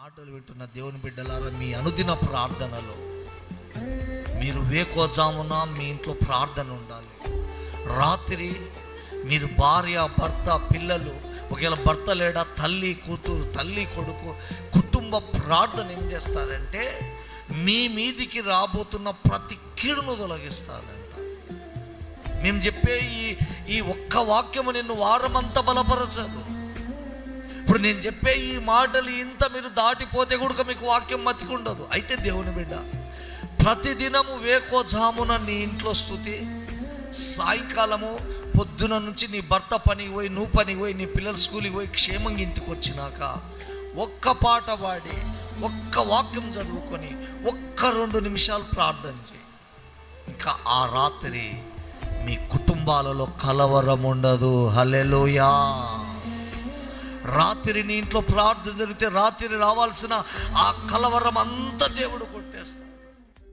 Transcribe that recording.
మాటలు వింటున్న దేవుని బిడ్డలారా, మీ అనుదిన ప్రార్థనలో మీరు వేకోజామున మీ ఇంట్లో ప్రార్థన ఉండాలి. రాత్రి మీరు భార్య, భర్త, పిల్లలు, ఒకవేళ భర్త లేడా తల్లి, కూతురు, తల్లి, కొడుకు, కుటుంబ ప్రార్థన ఏం చేస్తారంటే మీ మీదికి రాబోతున్న ప్రతి కీడును తొలగిస్తారంట. మేము చెప్పే ఈ ఒక్క వాక్యము నిన్ను వారమంతా బలపరచదు. ఇప్పుడు నేను చెప్పే ఈ మాటలు ఇంత మీరు దాటిపోతే కూడా మీకు వాక్యం మతికుండదు. అయితే దేవుని బిడ్డ, ప్రతిదినము వేకోజామున నీ ఇంట్లో స్తుతి, సాయంకాలము పొద్దున నుంచి నీ భర్త పనికి పోయి, నువ్వు పనికి పోయి, నీ పిల్లలు స్కూల్కి పోయి క్షేమంగా ఇంటికి వచ్చినాక ఒక్క పాట పాడి, ఒక్క వాక్యం చదువుకొని, ఒక్క 2 నిమిషాలు ప్రార్థన చేయి. ఇంకా ఆ రాత్రి మీ కుటుంబాలలో కలవరం ఉండదు. హల్లెలూయా. రాత్రి నీ ఇంట్లో ప్రార్థన జరిగితే రాత్రి రావాల్సిన ఆ కలవరం అంతా దేవుడు కొట్టేస్తాడు.